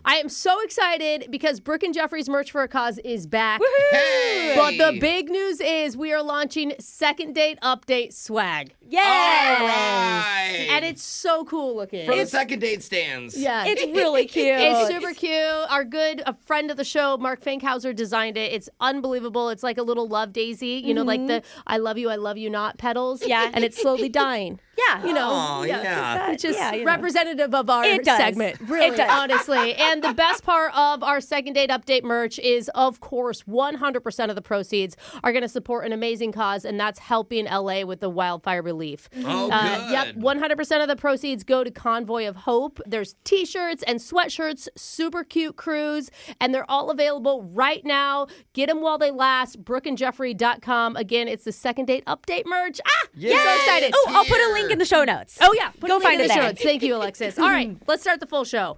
I am so excited because Brooke and Jeffrey's Merch for a Cause is back. Hey! But the big news is we are launching second date update swag. Yes! All right. And it's so cool looking. For the second date stands. Yeah. It's really cute. It's super cute. Our a friend of the show, Mark Fankhauser, designed it. It's unbelievable. It's like a little love daisy, you know, like the I love you not petals. Yeah. And it's slowly dying. Yeah. You know, Oh, yeah. Which is you know. representative of our It does. segment. Really, It does. honestly. And the best part of our second date update merch is, of course, 100% of the proceeds are going to support an amazing cause, and that's helping LA with the wildfire relief. Oh, good. Yep, 100% of the proceeds go to Convoy of Hope. There's t-shirts and sweatshirts, super cute crews, and they're all available right now. Get them while they last. BrookeandJeffrey.com. Again, it's the second date update merch. Yay! I'm so excited. Oh, I'll put a link in the show notes. Oh, yeah. Go Go find in it the show there. notes. Thank you, Alexis. All right, let's start the full show.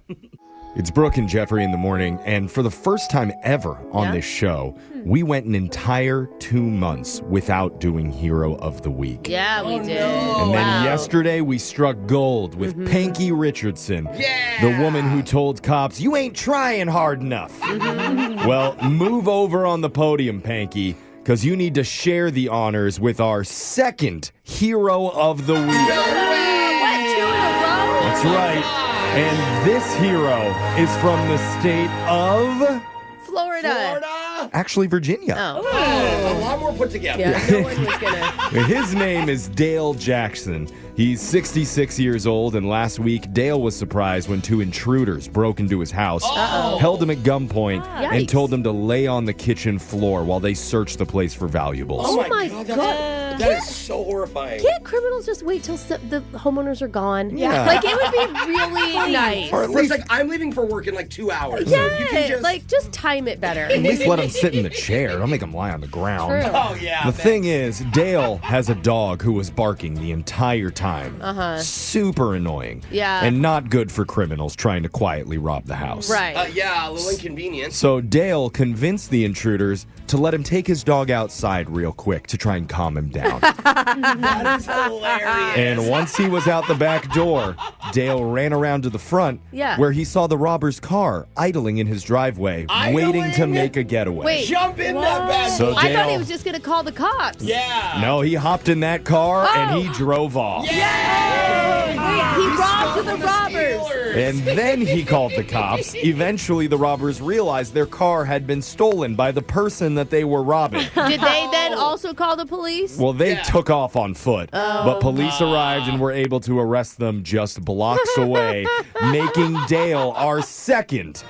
It's Brooke and Jeffrey in the morning, and for the first time ever on this show, we went an entire 2 months without doing Hero of the Week. Yeah, we did. And then yesterday, we struck gold with Panky Richardson, the woman who told cops, "You ain't trying hard enough." Well, move over on the podium, Panky, because you need to share the honors with our second Hero of the Week. What, 2 in a row? That's right. And this hero is from the state of... Florida. Actually, Virginia. Oh, a lot more put together. Yeah, no one was gonna. His name is Dale Jackson. He's 66 years old, and last week, Dale was surprised when 2 intruders broke into his house, held him at gunpoint, and Yikes. told him to lay on the kitchen floor while they searched the place for valuables. Oh my God. That is so horrifying. Can't criminals just wait till the homeowners are gone? Yeah. Like, it would be really nice. Or at It's least, like, I'm leaving for work in like 2 hours. Yeah, So you can just... like, just time it better. at least let him sit in the chair. Don't make him lie on the ground. True. Oh, yeah. The thing is, Dale has a dog who was barking the entire time. Super annoying. Yeah. And not good for criminals trying to quietly rob the house. Right. Yeah, a little inconvenient. So Dale convinced the intruders to let him take his dog outside real quick to try and calm him down. That is hilarious. And once he was out the back door, Dale ran around to the front where he saw the robber's car idling in his driveway, waiting to make a getaway. Wait. Jump in that bad So boy. I thought he Dale- was just going to call the cops. Yeah. No, he hopped in that car and he drove off. He robbed the robbers. And then he called the cops. Eventually, the robbers realized their car had been stolen by the person that they were robbing. Did they then also call the police? Well, they took off on foot, but police arrived and were able to arrest them just blocks away, making Dale our second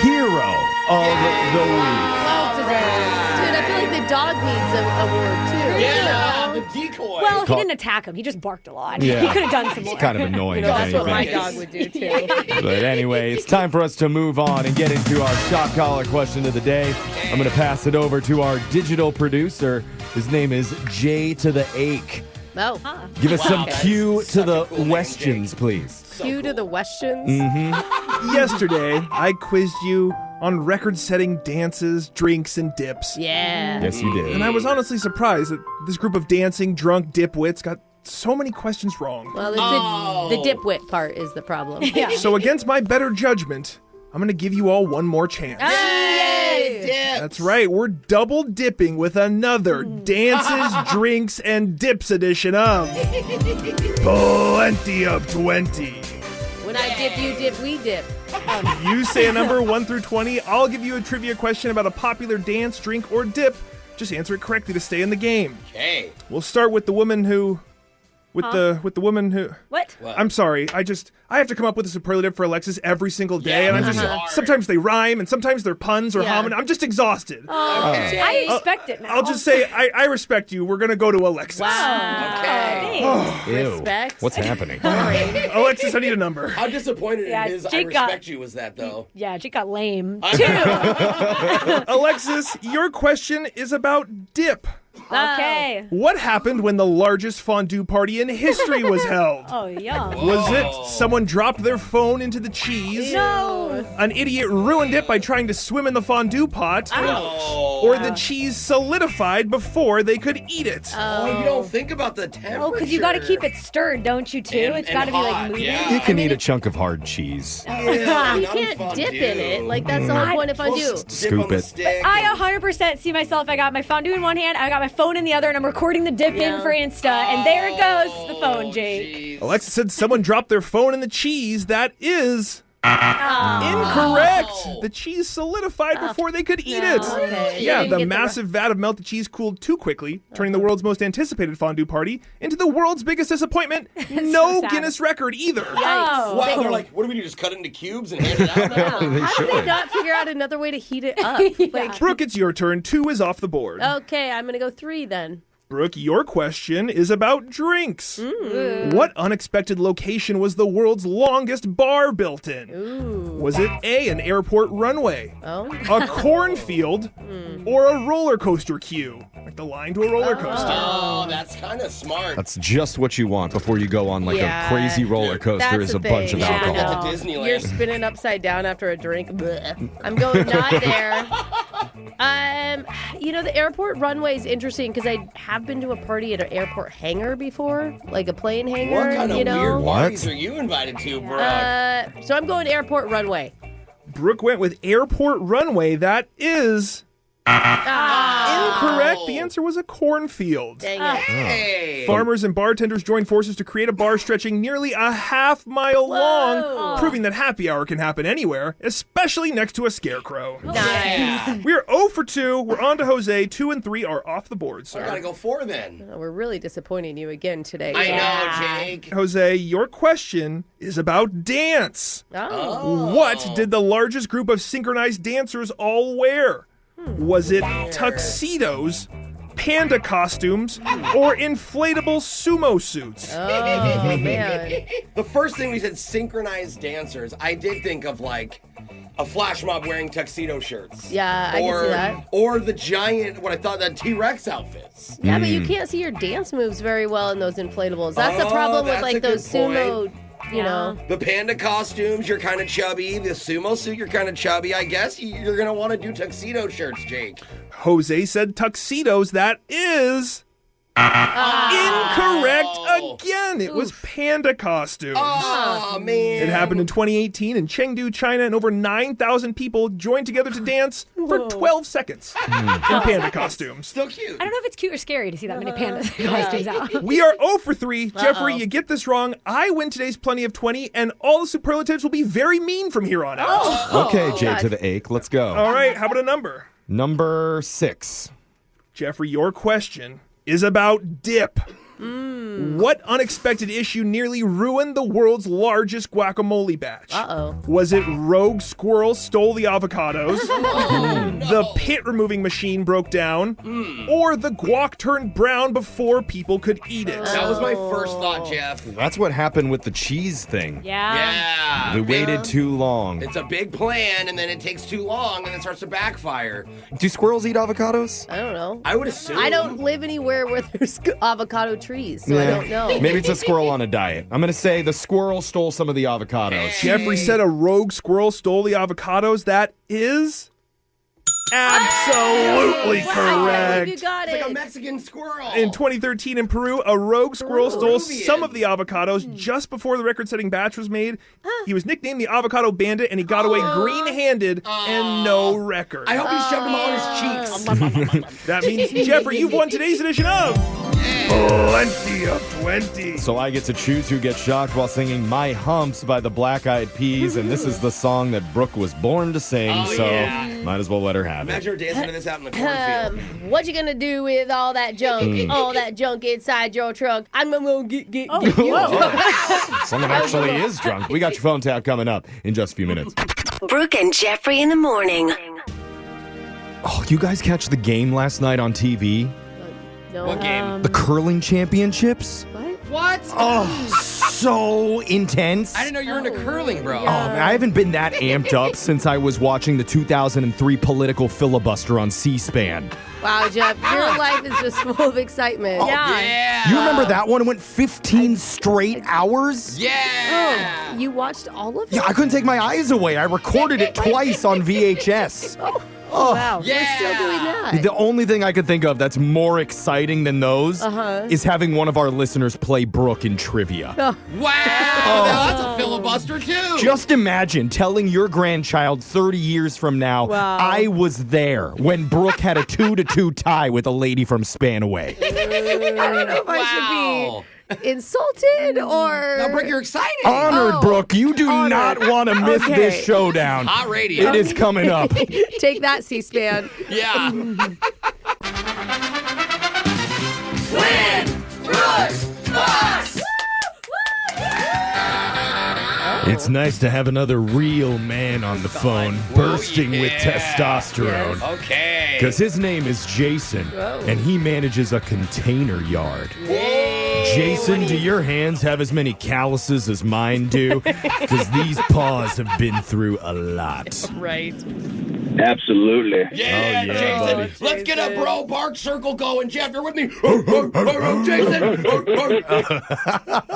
hero of the week. Well deserved. Dude, I feel like the dog needs an award, too. Yeah, the decoy. Well, he didn't attack him. He just barked a lot. Yeah. He could have done some more. It's kind of annoying. You know, if that's what my anything. dog would do, too. But anyway, it's time for us to move on and get into our shot collar question of the day. I'm going to pass it over to our digital producer. His name is J to the Ake. Oh. Give us some guys. cue to Such a the cool name, questions, please. Cue to the questions. Yesterday, I quizzed you on record-setting dances, drinks, and dips. Yeah. Yes, you did. And I was honestly surprised that this group of dancing, drunk dipwits got so many questions wrong. Well, it's the dipwit part is the problem. Yeah. So against my better judgment, I'm going to give you all one more chance. Yay! That's right, we're double dipping with another dances, drinks, and dips edition of Plenty of 20. When I dip, you dip, we dip. You say a number 1 through 20. I'll give you a trivia question about a popular dance, drink, or dip. Just answer it correctly to stay in the game. Okay. We'll start with the woman who... With the woman who... What? I'm sorry. I have to come up with a superlative for Alexis every single day, Yeah, and I'm it's just hard. sometimes they rhyme, and sometimes they're puns or Yeah. homin. I'm just exhausted. Okay. I expect it now. I'll just say I respect you. We're gonna go to Alexis. Wow. Okay. Thanks. Ew. Respect. What's happening? Alexis, I need a number. How disappointed Yeah, in his I Jake got- respect you was that, though. Yeah, Jake got lame. Alexis, your question is about dip. Okay. What happened when the largest fondue party in history was held? Oh, yum. Was it someone dropped their phone into the cheese? No. An idiot ruined it by trying to swim in the fondue pot? Oh. or the cheese solidified before they could eat it? Oh, you don't think about the temperature. Oh, because you got to keep it stirred, don't you, too? It's got to be, hot, moving. yeah. You can eat a chunk of hard cheese. Yeah, You not can't fondue. dip in it. Like, that's the whole point of fondue. Dip on Scoop the it. stick. I 100% see myself. I got my fondue in one hand, I got my phone in the other, and I'm recording the dip in for Insta. And there it goes, the phone, Jake. Jeez. Alexa said someone dropped their phone in the cheese. That is incorrect. The cheese solidified before they could eat it. Okay. Yeah, You didn't the get the massive vat of melted cheese cooled too quickly, turning the world's most anticipated fondue party into the world's biggest disappointment. No sad. Guinness record either. Oh. Wow, they're like, what do we do? Just cut it into cubes and hand it out now? They How did they should. not figure out another way to heat it up? Like, Brooke, it's your turn. 2 is off the board. okay, I'm going to go 3 then. Brooke, your question is about drinks. What unexpected location was the world's longest bar built in? Was it A, an airport runway, a cornfield, or a roller coaster queue? Like the line to a roller coaster. Oh, that's kind of smart. That's just what you want before you go on like Yeah. a crazy roller coaster That's is the a bunch thing. of Yeah. alcohol. At the Disneyland. You're spinning upside down after a drink. Blech. I'm going not there. The airport runway is interesting because I have been to a party at an airport hangar before, like a plane hangar. What kind of weird What? parties are you invited to, Brooke? So I'm going airport runway. Brooke went with airport runway. That is incorrect. The answer was a cornfield. Dang it. Hey. Farmers and bartenders joined forces to create a bar stretching nearly a half-mile long, proving that happy hour can happen anywhere, especially next to a scarecrow. Nice. We're 0 for 2. We're on to Jose. 2 and 3 are off the board, I sir. gotta go 4 then. We're really disappointing you again today. I know, Jake. Jose, your question is about dance. Oh. What did the largest group of synchronized dancers all wear? Was it tuxedos, panda costumes, or inflatable sumo suits? Oh, man. The first thing we said, synchronized dancers, I did think of like a flash mob wearing tuxedo shirts. Yeah, I can see that. Or the giant, what I thought, the T-Rex outfits. Yeah, but you can't see your dance moves very well in those inflatables. That's the Oh, problem with that's like a those good sumo, you know. The panda costumes, you're kind of chubby. The sumo suit, you're kind of chubby. I guess you're going to want to do tuxedo shirts, Jake. Jose said tuxedos. That is incorrect again. It was panda costumes. Oh, man. It happened in 2018 in Chengdu, China, and over 9,000 people joined together to dance for 12 seconds in panda costumes. Still cute. I don't know if it's cute or scary to see that many panda costumes out. We are 0 for 3. Jeffrey, you get this wrong. I win today's Plenty of 20, and all the superlatives will be very mean from here on out. Okay, J God. to the ache. Let's go. All right, how about a number? Number 6. Jeffrey, your question is about dip. What unexpected issue nearly ruined the world's largest guacamole batch? Was it rogue squirrel stole the avocados? The pit removing machine broke down? Or the guac turned brown before people could eat it? That was my first thought, Jeff. That's what happened with the cheese thing. Yeah. We waited too long. It's a big plan, and then it takes too long, and it starts to backfire. Do squirrels eat avocados? I don't know. I would assume. I don't live anywhere where there's avocado trees, so I don't know. Maybe it's a squirrel on a diet. I'm going to say the squirrel stole some of the avocados. Jeffrey said a rogue squirrel stole the avocados. That is absolutely Wow, I can't correct. believe you got It's like a it. Mexican squirrel. In 2013 in Peru, a rogue squirrel stole Peruvian. some of the avocados just before the record-setting batch was made. He was nicknamed the Avocado Bandit, and he got away green-handed and no record. I hope he shoved them all in his cheeks. That means, Jeffrey, you've won today's edition of Plenty of 20. So I get to choose who gets shocked while singing My Humps by the Black Eyed Peas, and this is the song that Brooke was born to sing, might as well let her have it. Imagine her dancing to this out in the cornfield. What you gonna do with all that junk? All that junk inside your truck? I'm gonna get you. Someone actually is drunk. We got your phone tap coming up in just a few minutes. Brooke and Jeffrey in the morning. Oh, you guys catch the game last night on TV? No. What game? The curling championships? What? Oh, so intense. I didn't know you were into curling, bro. Oh, man, I haven't been that amped up since I was watching the 2003 political filibuster on C-SPAN. Wow, Jeff, your life is just full of excitement. Yeah. You remember that one? It went 15 straight hours? Yeah. You watched all of it? Yeah, I couldn't take my eyes away. I recorded it twice on VHS. Oh, wow. Yeah. We're still doing that. The only thing I could think of that's more exciting than those is having one of our listeners play Brooke in trivia. Wow. That's a filibuster, too. Just imagine telling your grandchild 30 years from now, I was there when Brooke had a 2-2 tie with a lady from Spanaway. I don't know if I should be insulted or... Now, Brooke, you're excited. Honored, Brooke. You do not want to miss this showdown. Hot radio. It is coming up. Take that, C-SPAN. Yeah. Win! Brooks! Box! It's nice to have another real man on the phone, bursting with testosterone. Okay. Because his name is Jason, and he manages a container yard. Jason, do your hands have as many calluses as mine do? Because these paws have been through a lot. Right. Absolutely. Yeah, Oh, yeah, Jason. buddy. Let's get a bro bark circle going. Jeff, you're with me. Jason.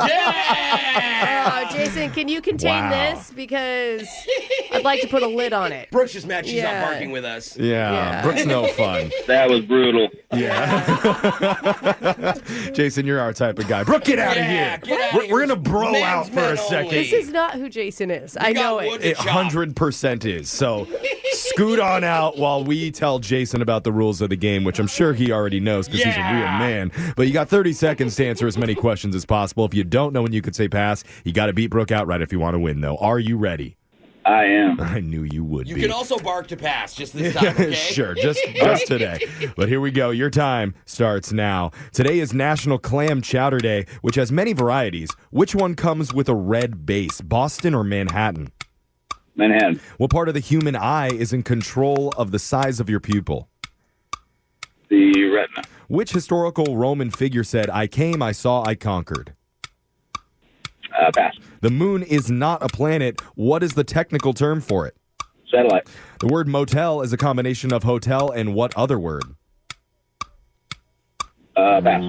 Yeah. Jason, can you contain Wow. this? Because I'd like to put a lid on it. Brooke's just mad she's not Yeah. barking with us. Yeah, Brooke's no fun. That was brutal. Yeah. Jason, you're our type of guy. Brooke, get out of here. Get out of here. We're going to bro Men's out for men a second. only. This is not who Jason is. I know got wood it. to It chop. 100% is. So scoot on out while we tell Jason about the rules of the game, which I'm sure he already knows because he's a real man. But you got 30 seconds to answer as many questions as possible. If you don't know when you could say pass, you got to beat Brooke outright if you want to win, though. Are you ready? I am. I knew you would You be. can also bark to pass just this time, okay? Sure, just today. But here we go. Your time starts now. Today is National Clam Chowder Day, which has many varieties. Which one comes with a red base, Boston or Manhattan? Manhattan. What part of the human eye is in control of the size of your pupil? The retina. Which historical Roman figure said, I came, I saw, I conquered? Pass. The moon is not a planet. What is the technical term for it? Satellite. The word motel is a combination of hotel and what other word? Pass.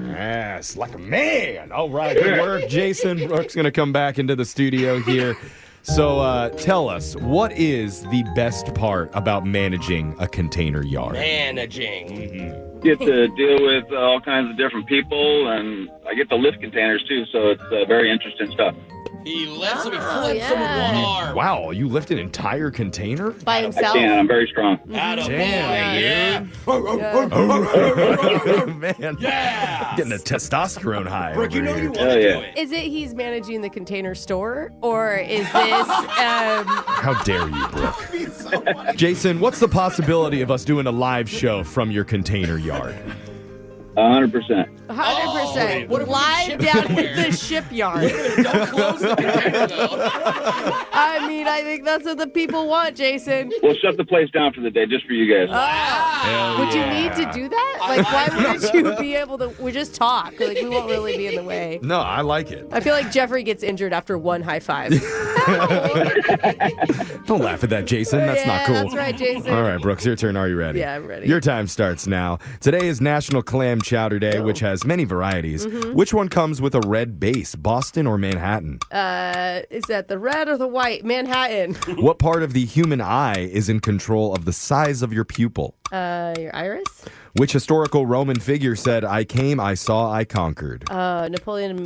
Yes, like a man. All right, good work, Jason. Brooke's going to come back into the studio here. So tell us, what is the best part about managing a container yard? Managing. Get to deal with all kinds of different people, and I get to lift containers too, so it's very interesting stuff. He lifts them, he flips them with one arm. Wow, you lift an entire container? By I himself. can. I'm very strong. Atta Damn, boy, Man, yeah. getting a testosterone high Brooke, over you know here. you want Hell to yeah. do it. Is it he's managing the container store, or is this How dare you, Brooke? Jason, what's the possibility of us doing a live show from your container yard? 100%. 100% what if we live ship down somewhere? at the shipyard? Don't close the container, though. I mean, I think that's what the people want, Jason. We'll shut the place down for the day just for you guys. Would you need to do that? Like, why wouldn't you be able to? We just talk. Like, we won't really be in the way. No, I like it. I feel like Jeffrey gets injured after one high five. Don't laugh at that, Jason. That's not cool. That's right, Jason. All right, Brooks, your turn. Are you ready? Yeah, I'm ready. Your time starts now. Today is National Clam Chowder Day, which has many varieties. Which one comes with a red base, Boston or Manhattan? Is that the red or the white? Manhattan. What part of the human eye is in control of the size of your pupil? Your iris? Which historical Roman figure said, I came, I saw, I conquered? Napoleon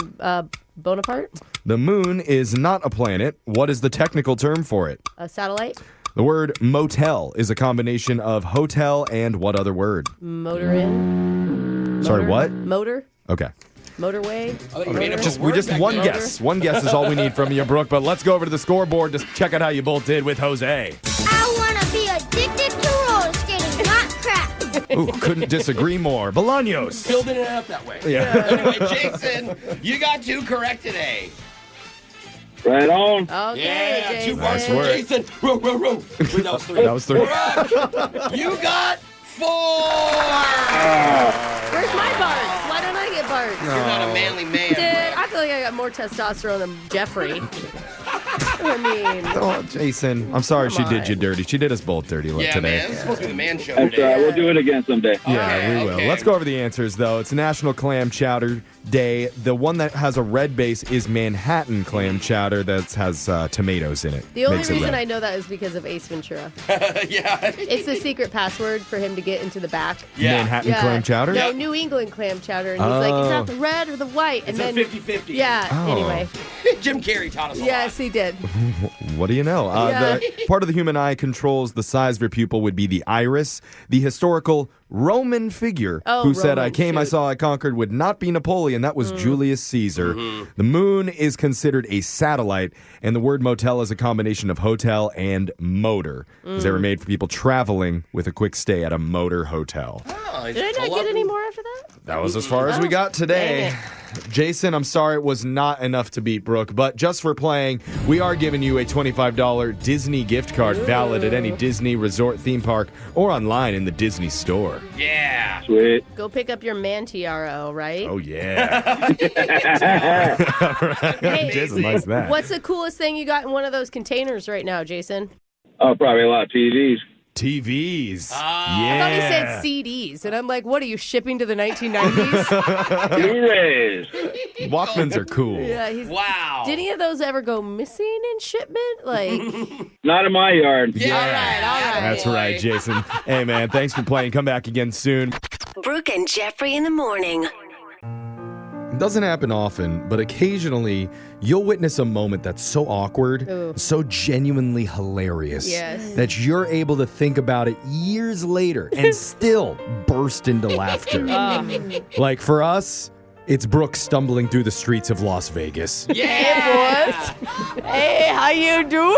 Bonaparte? The moon is not a planet. What is the technical term for it? A satellite? The word motel is a combination of hotel and what other word? Motor in? Sorry, Motor? what? Motor? Okay. Motorway? You made up a We word just back one there. guess. One guess is all we need from you, Brooke. But let's go over to the scoreboard to check out how you both did with Jose. I want to be addicted to roller skating, not crack. Ooh, couldn't disagree more. Bolaños. Building it up that way. Yeah. Anyway, Jason, you got 2 correct today. Right on. Okay, Yeah, Jason. 2 points Nice for work. Jason. Wait, that was 3. That was 3. Brooke, you got 4. Where's my Barts? Why don't I get Barts? You're not a manly man. Dude, I feel like I got more testosterone than Jeffrey. I mean, Oh, Jason. I'm sorry she did you dirty. She did us both dirty Yeah, today. man. This is supposed to be the man show That's today. right. We'll do it again someday. Yeah, Okay, we will. okay. Let's go over the answers, though. It's National Clam Chowder day. The one that has a red base is Manhattan clam chowder that has tomatoes in it. The only Makes it reason red. I know that is because of Ace Ventura. Yeah. It's the secret password for him to get into the back. Yeah. Manhattan clam chowder? No, New England clam chowder. And he's like, is that the red or the white? And It's then a 50-50. Yeah, Oh. anyway. Jim Carrey taught us a lot. Yes, he did. What do you know? Yeah. The part of the human eye controls the size of your pupil would be the iris. The historical Roman figure who said, I came, I saw, I conquered would not be Napoleon. That was Julius Caesar. The moon is considered a satellite, and the word motel is a combination of hotel and motor, because they were made for people traveling with a quick stay at a motor hotel. Oh, Did I not get any more after that? That was as far as we got today. Jason, I'm sorry it was not enough to beat Brooke, but just for playing, we are giving you a $25 Disney gift card valid at any Disney resort theme park or online in the Disney store. Yeah. Sweet. Go pick up your man tiara, right? Oh, yeah. Hey, Jason likes that. What's the coolest thing you got in one of those containers right now, Jason? Oh, probably a lot of TVs. TVs. I thought he said CDs, and I'm like, what are you shipping to the 1990s? Blu-rays. Walkmans are cool. Yeah, Wow. Did any of those ever go missing in shipment? Like, Not in my yard. all right. That's right, Jason. Hey, man, thanks for playing. Come back again soon. Brooke and Jeffrey in the morning. It doesn't happen often, but occasionally you'll witness a moment that's so awkward, so genuinely hilarious, Yes. that you're able to think about it years later and still burst into laughter. Like for us, it's Brooke stumbling through the streets of Las Vegas. Yeah. Hey, how you doing?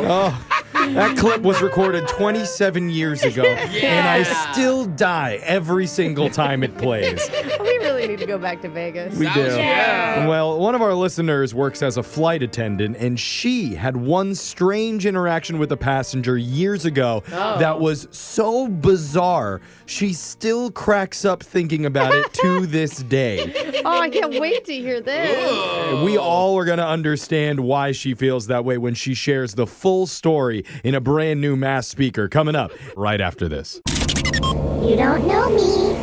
Oh, that clip was recorded 27 years ago, and I still die every single time it plays. We really need to go back to Vegas. We do. Yeah. Well, one of our listeners works as a flight attendant, and she had one strange interaction with a passenger years ago that was so bizarre, she still cracks up thinking about it to this day. Oh, I can't wait to hear this. We all are going to understand why she feels that way when she shares the full story in a brand new Mass Speaker coming up right after this. You don't know me.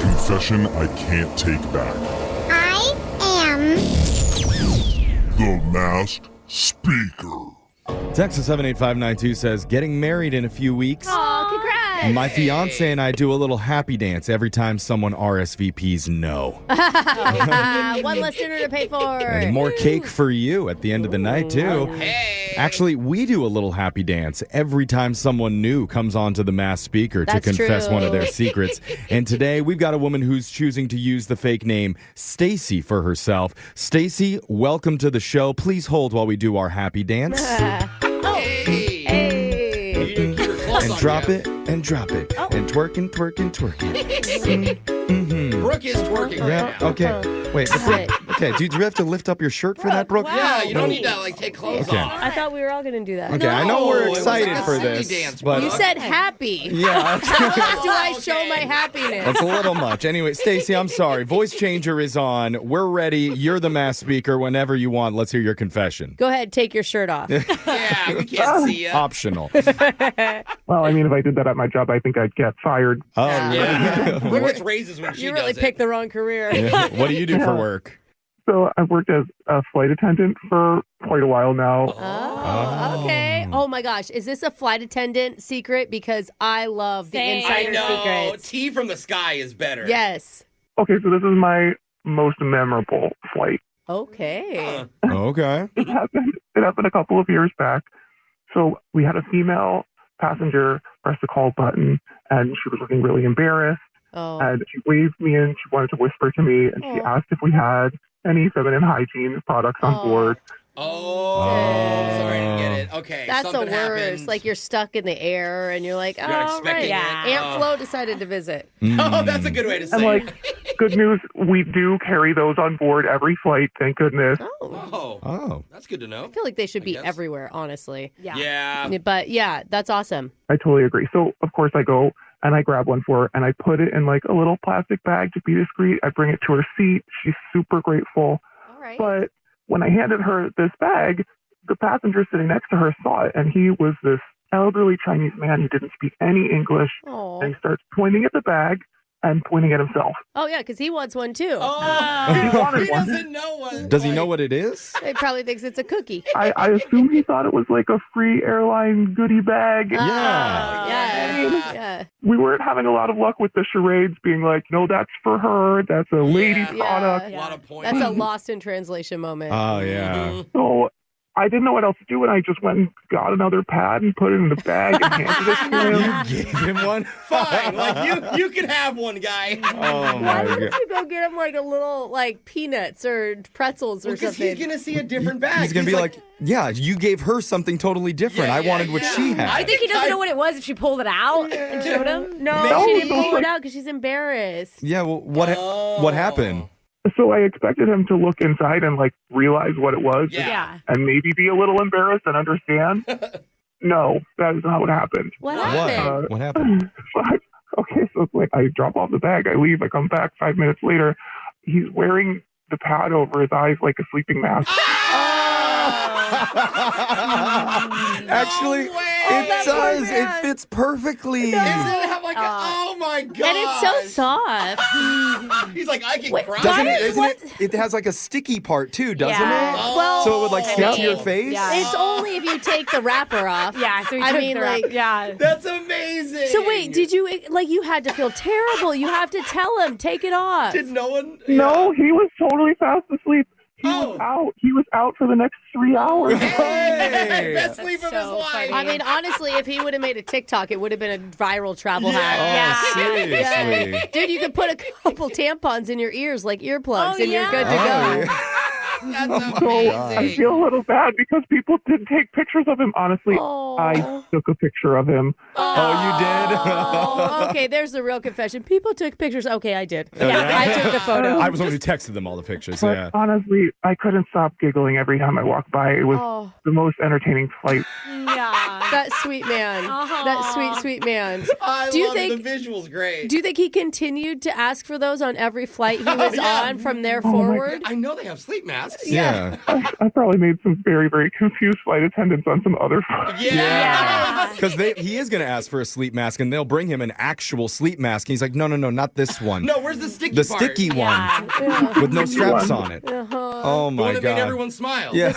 Confession I can't take back. I am The Masked Speaker. Texas 78592 says, getting married in a few weeks. Oh, congrats. My fiance and I do a little happy dance every time someone RSVPs no. One less dinner to pay for. And more cake for you at the end of the night, too. Hey. Actually, we do a little happy dance every time someone new comes onto the Mass Speaker to That's confess true. one of their secrets. And today, we've got a woman who's choosing to use the fake name Stacy for herself. Stacy, welcome to the show. Please hold while we do our happy dance. Hey. Hey. You didn't keep your clothes And on, drop Jeff. it, and drop it, and twerk and twerk and twerk it. Brooke is twerking right Yeah, now. okay. Wait, Right. okay, do you have to lift up your shirt for that, Brooke? Yeah, you don't need to like take clothes Okay. off. I thought we were all going to do that. Okay, I know No, we're it was excited like a for silly this, dance, but You said happy. yeah, How else do I show Okay. my happiness? that's a little much. Anyway, Stacy, I'm sorry. Voice changer is on. We're ready. You're the Mass Speaker. Whenever you want, let's hear your confession. Go ahead, take your shirt off. Yeah, we can't see you. Optional. Well, I mean, if I did that at my job, I think I'd get fired. Oh, Yeah. Brooke gets raises when she You really does picked the wrong career. yeah. What do you do for work? So I've worked as a flight attendant for quite a while now. Oh, okay. Oh my gosh. Is this a flight attendant secret? Because I love the Same. I insider know. secrets. Tea from the sky is better. Yes. Okay, so this is my most memorable flight. Okay. Okay. It happened a couple of years back. So we had a female passenger press the call button, and she was looking really embarrassed. Oh. And she waved me in. She wanted to whisper to me, and she asked if we had any feminine hygiene products on board. Oh, sorry to get it. Okay, That's the something worst. happened. Like you're stuck in the air and you're like, You're not oh, expecting right. it. Aunt Flo decided to visit. Oh, that's a good way to say And it. like, good news, we do carry those on board every flight. Thank goodness. Oh, Oh. that's good to know. I feel like they should be guess. everywhere, honestly. Yeah. But yeah, that's awesome. I totally agree. So, of course, I go and I grab one for her and I put it in like a little plastic bag to be discreet. I bring it to her seat. She's super grateful. All right. But when I handed her this bag, the passenger sitting next to her saw it, and he was this elderly Chinese man who didn't speak any English. Aw. And he starts pointing at the bag, and pointing at himself. Oh, yeah, because he wants one, too. He doesn't know what. Does he know what it is? He probably thinks it's a cookie. I assume he thought it was like a free airline goodie bag. Yeah. We weren't having a lot of luck with the charades being like, no, that's for her. That's a lady product. A lot of points. That's a lost in translation moment. Oh, yeah. So I didn't know what else to do, and I just went and got another pad and put it in the bag and handed it to him. You gave him one? Fine. Like, you can have one, guy. Oh, Why my didn't God. you go get him like a little like peanuts or pretzels or Because something? he's going to see a different bag. He's going to be like, yeah, you gave her something totally different. I wanted what she had. I think he doesn't know what it was if she pulled it out and showed him. No, she didn't pull it out because she's embarrassed. Yeah, well, what happened? So I expected him to look inside and like realize what it was Yeah. and maybe be a little embarrassed and understand. No, that is not what happened. What happened? What happened? Okay, so it's like I drop off the bag, I leave, I come back 5 minutes later. He's wearing the pad over his eyes like a sleeping mask. Actually, it does. It fits perfectly. Doesn't it have like oh my God. And it's so soft. He's like, I can cry. Doesn't it? Isn't it? It has like a sticky part too, doesn't Yeah. it? Well, So it would like stick to your face. Yeah. it's only if you take the wrapper off. Yeah, so he I took mean, the wrap- like, yeah. That's amazing. So wait, did you like you had to feel terrible? You have to tell him, take it off. Did no one? No, he was totally fast asleep. He was out. He was out for the next 3 hours. Hey. Best sleep of his life. I mean, honestly, if he would have made a TikTok, it would have been a viral travel hack. Oh, seriously. Dude, you could put a couple tampons in your ears like earplugs, Oh, and you're good to Oh, go. yeah. That's So I amazing. feel a little bad because people did take pictures of him. Honestly, I took a picture of him. Oh, you did? Oh, okay, there's the real confession. People took pictures. Okay, I did. Oh, yeah? I took the photo. I was the one who texted them all the pictures. But Yeah. honestly, I couldn't stop giggling every time I walked by. It was the most entertaining flight. Yeah. That sweet man. That sweet, sweet man. I Do you love think- the visuals great. Do you think he continued to ask for those on every flight he was Yeah. on from there my forward? I know they have sleep masks. Yeah. I probably made some very, very confused flight attendants on some other flights. Yeah. Because he is going to ask for a sleep mask, and they'll bring him an actual sleep mask. And he's like, no, not this one. No, where's the sticky The part? sticky one with no straps on it. Oh, The my one that God. made everyone smile. Yeah.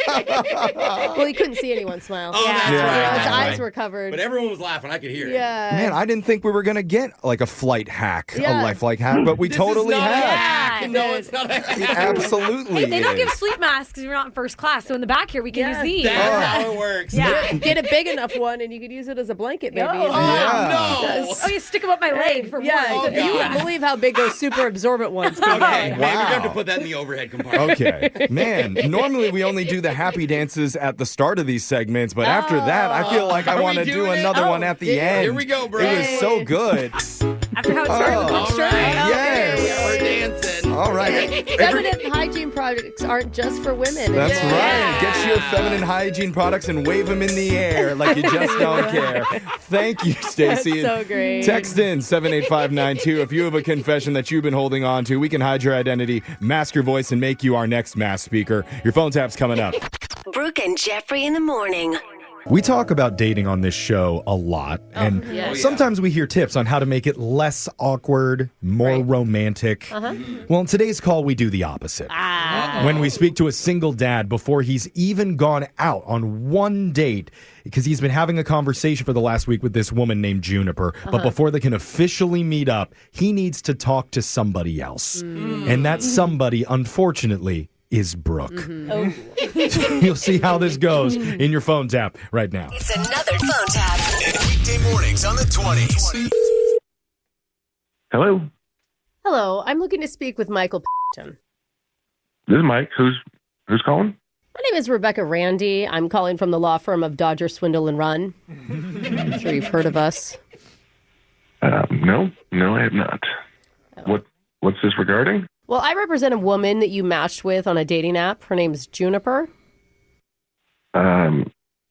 Well, he couldn't see anyone smile. Oh, that's Yeah. right. His eyes were covered. But everyone was laughing. I could hear it. Yeah. Man, I didn't think we were going to get like a flight hack, Yeah. a lifelike hack, but we This totally is not a have. hack. Yeah, No, it it's not a hack. It absolutely They don't is. give sleep masks because you're not in first class. So in the back here, we can use these. That's how it works. Yeah. Get a big enough one, and you could use it as a blanket, maybe. Oh. Yeah. No. Oh, you stick them up my leg for Yeah, warmth. you wouldn't believe how big those super absorbent ones can Okay, get. maybe we have to Wow. put that in the overhead compartment. Okay. Man, normally we only do the happy dances at the start of these segments, but after that, I feel like I Are want to we do doing it? another one at the end. Here we go, bro. It was so good. After how it started with All the right. Yes. We're dancing. All right. Feminine hygiene products aren't just for women. That's It's- right. Get your feminine hygiene products and wave them in the air like you just don't care. Thank you, Stacey. That's so great. Text in 78592 if you have a confession that you've been holding on to. We can hide your identity, mask your voice, and make you our next mass speaker. Your phone tap's coming up. Brooke and Jeffrey in the morning. We talk about dating on this show a lot, and yes. sometimes we hear tips on how to make it less awkward, more romantic. Well, in today's call, we do the opposite. When we speak to a single dad before he's even gone out on one date, because he's been having a conversation for the last week with this woman named Juniper, but before they can officially meet up, he needs to talk to somebody else. And that somebody, unfortunately, is Brooke. You'll see how this goes in your phone tap right now. It's another phone tap. Weekday mornings on the 20s. Hello, Hello, I'm looking to speak with Michael. this is Mike. Who's calling? My name is Rebecca Randy. I'm calling from the law firm of Dodger, Swindle, and Run. I'm sure you've heard of us. No, I have not. What's this regarding? Well, I represent a woman that you matched with on a dating app. Her name's Juniper.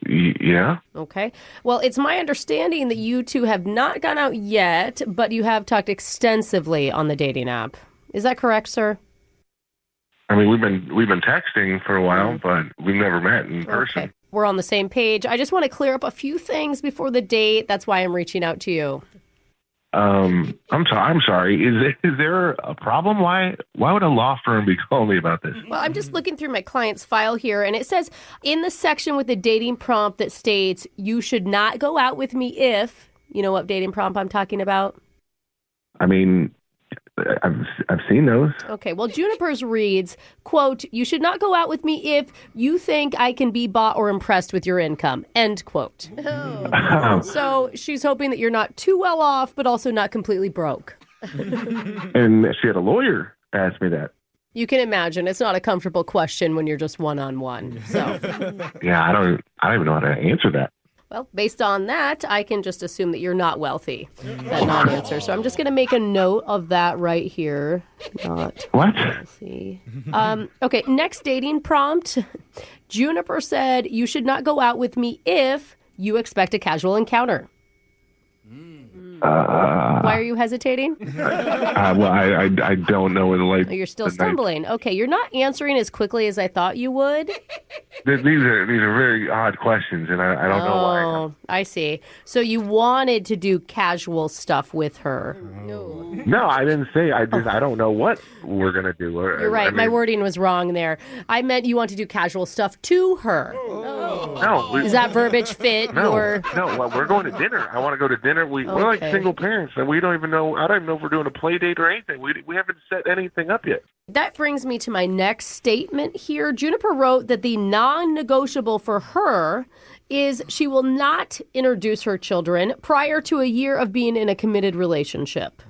Yeah. Okay. Well, it's my understanding that you two have not gone out yet, but you have talked extensively on the dating app. Is that correct, sir? I mean, we've been texting for a while, but we've never met in person. Okay. We're on the same page. I just want to clear up a few things before the date. That's why I'm reaching out to you. I'm sorry. Is there a problem? Why would a law firm be calling me about this? Well, I'm just looking through my client's file here, and it says in the section with the dating prompt that states, you should not go out with me if, you know what dating prompt I'm talking about? I mean, I've seen those. Okay, well, Juniper's reads, quote, you should not go out with me if you think I can be bought or impressed with your income, end quote. So she's hoping that you're not too well off, but also not completely broke. And she had a lawyer ask me that. You can imagine it's not a comfortable question when you're just one-on-one. So yeah, I don't even know how to answer that. Well, based on that, I can just assume that you're not wealthy. That non-answer. So I'm just going to make a note of that right here. Not what? wealthy. Okay, next dating prompt. Juniper said, you should not go out with me if you expect a casual encounter. Why are you hesitating? Well, I don't know what the light. Oh, you're still stumbling. Okay, you're not answering as quickly as I thought you would. These are very odd questions, and I don't know why. Oh, I see. So you wanted to do casual stuff with her. No, I didn't say. I don't know what we're gonna do. You're right. My wording was wrong there. I meant you want to do casual stuff to her. No. Does that verbiage fit? No. Well, we're going to dinner. I want to go to dinner. We're like single parents, and we don't even know. I don't even know if we're doing a play date or anything. We haven't set anything up yet. That brings me to my next statement here. Juniper wrote that the non-negotiable for her is she will not introduce her children prior to a year of being in a committed relationship.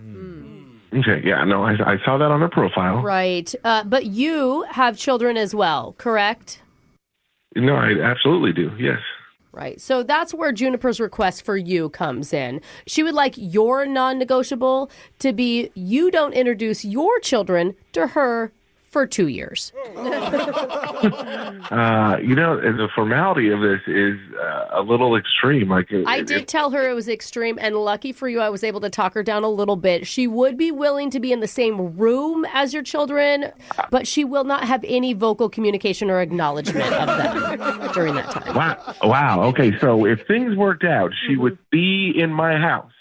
Okay, yeah, no, I saw that on her profile. Right. But you have children as well, correct? No, I absolutely do, yes. Right. So that's where Juniper's request for you comes in. She would like your non-negotiable to be you don't introduce your children to her for 2 years. The formality of this is a little extreme. I did tell her it was extreme, and lucky for you, I was able to talk her down a little bit. She would be willing to be in the same room as your children, but she will not have any vocal communication or acknowledgement of them during that time. Wow. Okay, so if things worked out, she would be in my house,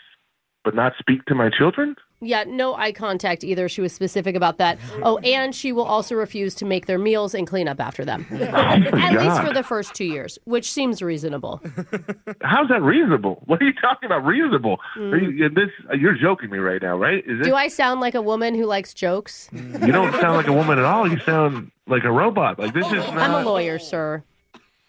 but not speak to my children? Yeah, no eye contact either. She was specific about that. Oh, and she will also refuse to make their meals and clean up after them. At least for the first 2 years, which seems reasonable. How's that reasonable? What are you talking about reasonable? You're joking me right now, right? Do I sound like a woman who likes jokes? You don't sound like a woman at all. You sound like a robot. Like this is not... I'm a lawyer, sir.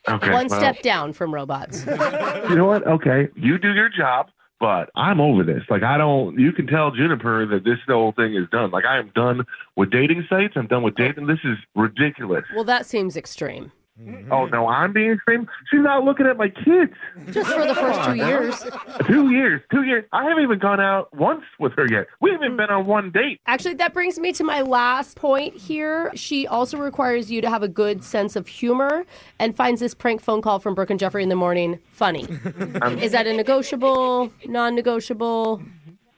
Okay. One step down from robots. You know what? Okay, you do your job. But I'm over this. You can tell Juniper that this whole thing is done. I am done with dating sites. I'm done with dating. This is ridiculous. Well, that seems extreme. Oh, no, I'm being extreme? She's not looking at my kids. Just for the first 2 years. 2 years. 2 years. I haven't even gone out once with her yet. We haven't been on one date. Actually, that brings me to my last point here. She also requires you to have a good sense of humor and finds this prank phone call from Brooke and Jeffrey in the morning funny. Is that a negotiable, non-negotiable?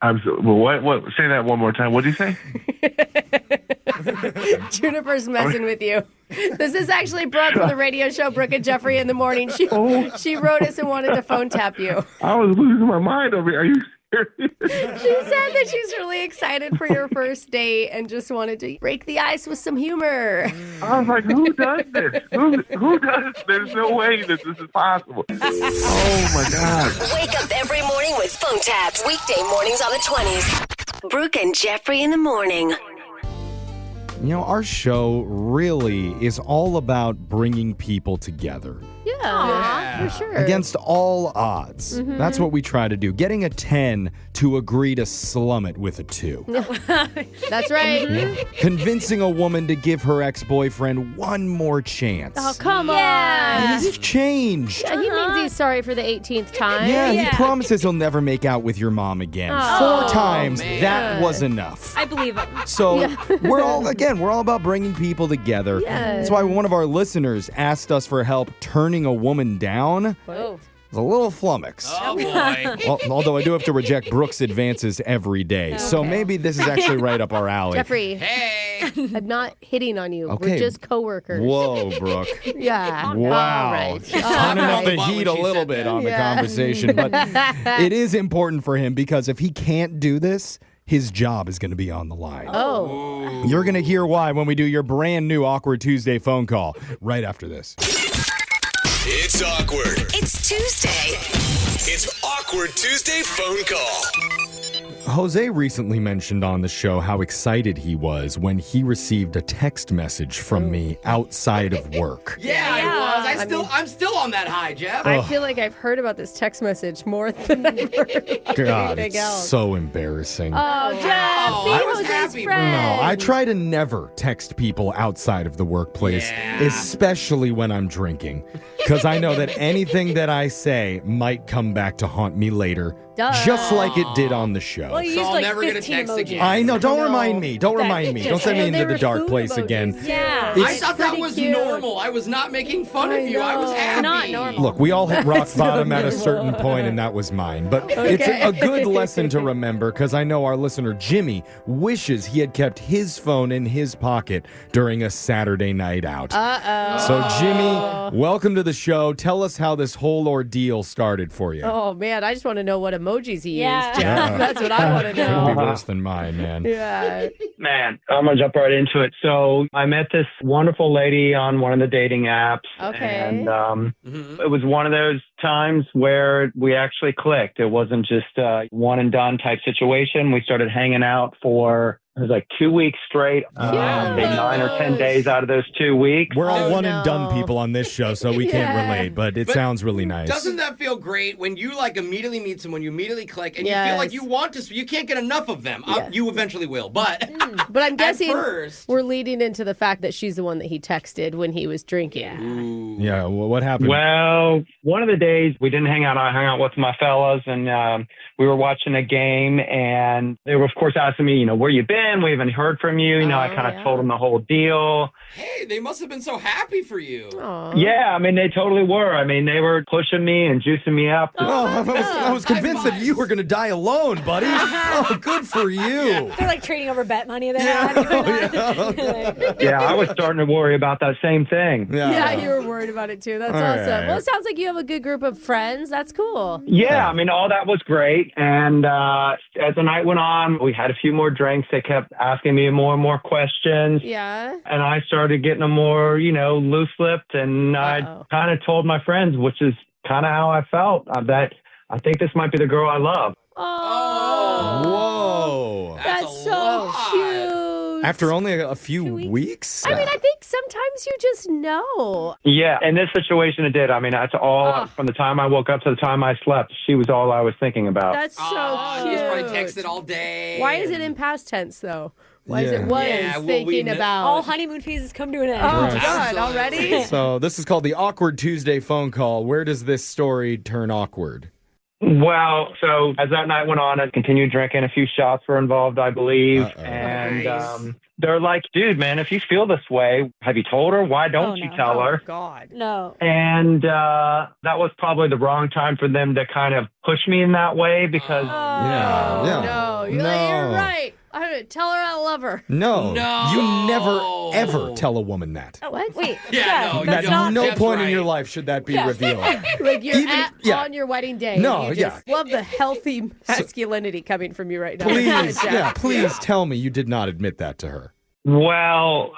What? Say that one more time. What did you say? Juniper's messing with you. This is actually Brooke from the radio show Brooke and Jeffrey in the Morning. She wrote us and wanted to phone tap you. I was losing my mind over here. Are you serious? She said that she's really excited for your first date and just wanted to break the ice with some humor. I was like, who does this? Who does this? There's no way that this is possible. Oh, my God. Wake up every morning with phone taps. Weekday mornings on the 20s. Brooke and Jeffrey in the Morning. You know, our show really is all about bringing people together. Yeah, for sure. Against all odds. Mm-hmm. That's what we try to do. Getting a 10 to agree to slum it with a 2. That's right. Yeah. Convincing a woman to give her ex-boyfriend one more chance. Oh, come on. He's changed. Yeah, he means he's sorry for the 18th time. Yeah, he promises he'll never make out with your mom again. 4 times, that was enough. I believe it. So we're all about bringing people together. Yeah. That's why one of our listeners asked us for help turning a woman down. Whoa. It's a little flummoxed. Oh, boy. Well, although I do have to reject Brooke's advances every day. Okay. So maybe this is actually right up our alley. Jeffrey. Hey. I'm not hitting on you. Okay. We're just coworkers. Whoa, Brooke. Yeah. Wow. All right. Turning up the When heat she a little said bit that. on the conversation. But it is important for him because if he can't do this, his job is going to be on the line. Oh. You're going to hear why when we do your brand new Awkward Tuesday phone call right after this. It's awkward. It's Tuesday. It's Awkward Tuesday phone call. Jose recently mentioned on the show how excited he was when he received a text message from me outside of work. Yeah, I was. I'm still on that high, Jeff. I feel like I've heard about this text message more than I've heard God, anything it's else. so embarrassing. Oh, Jeff, be I was Jose's happy. friend. No, I try to never text people outside of the workplace, especially when I'm drinking, because I know that anything that I say might come back to haunt me later, just like it did on the show. Well, you So used I'll like never get a 15 text emojis. again. I know. Don't remind me. Don't remind me. Don't send me They into the were dark food place emojis. again. Yeah. I thought that pretty was cute. normal. I was not making fun of you. I was know. happy. Not normal. Look, we all hit rock That's not bottom at a normal. certain point, and that was mine. But it's a good lesson to remember because I know our listener, Jimmy, wishes he had kept his phone in his pocket during a Saturday night out. Uh-oh. So, Jimmy, welcome to the show. Tell us how this whole ordeal started for you. Oh, man, I just want to know what emojis he Yeah. used, Jeff. That's what I want to Could know. be worse than mine, man. Yeah. Man, I'm going to jump right into it. So I met this wonderful lady on one of the dating apps. Okay. And it was one of those times where we actually clicked. It wasn't just a one and done type situation. We started hanging out for, it was like 2 weeks straight. Say 9 or 10 days out of those 2 weeks. We're all one and no. done people on this show, so we can't Yeah. relate, but it But sounds really nice. Doesn't that feel great when you like immediately meet someone, you immediately click, and you feel like you want to, you can't get enough of them. You eventually will, but But I'm guessing first- we're leading into the fact that she's the one that he texted when he was drinking. Yeah, well, what happened? Well, one of the days we didn't hang out. I hung out with my fellas, and we were watching a game, and they were, of course, asking me, where you been? We haven't heard from you. I kind of told them the whole deal. Hey, they must have been so happy for you. Yeah, I mean, they totally were. I mean, they were pushing me and juicing me up. I was convinced that you were going to die alone, buddy. Oh, good for you. They're like trading over bet money they had. Yeah, I was starting to worry about that same thing. Yeah, you were worried about it too. That's All awesome. right. Well, it sounds like you have a good group of friends. That's cool. Yeah, I mean, all that was great. And as the night went on, we had a few more drinks. They kept asking me more and more questions. Yeah. And I started getting them more, loose-lipped. And I kind of told my friends, which is kind of how I felt, that I think this might be the girl I love. Whoa. That's so cute. After only a few weeks? I mean, I think sometimes you just know. Yeah, in this situation, it did. I mean, that's all from the time I woke up to the time I slept. She was all I was thinking about. That's so You cute. just probably texted all day. Why is it in past tense, though? Why is Yeah. it was Yeah, well, thinking about? All honeymoon phases come to an end. Oh, Right. God, already? So this is called the Awkward Tuesday phone call. Where does this story turn awkward? Well, so as that night went on, I continued drinking. A few shots were involved, I believe. And they're like, dude, man, if you feel this way, have you told her? Why don't you tell her? God. No. And that was probably the wrong time for them to kind of push me in that way because... No, you're right. I'm going to tell her I love her. No. You never, ever tell a woman that. What? Wait. Yeah, At no point in your life should that be revealed. Like you're Even- yeah. on your wedding day. No, you just love the healthy masculinity coming from you right now. Please, Jeff. please tell me you did not admit that to her. Well,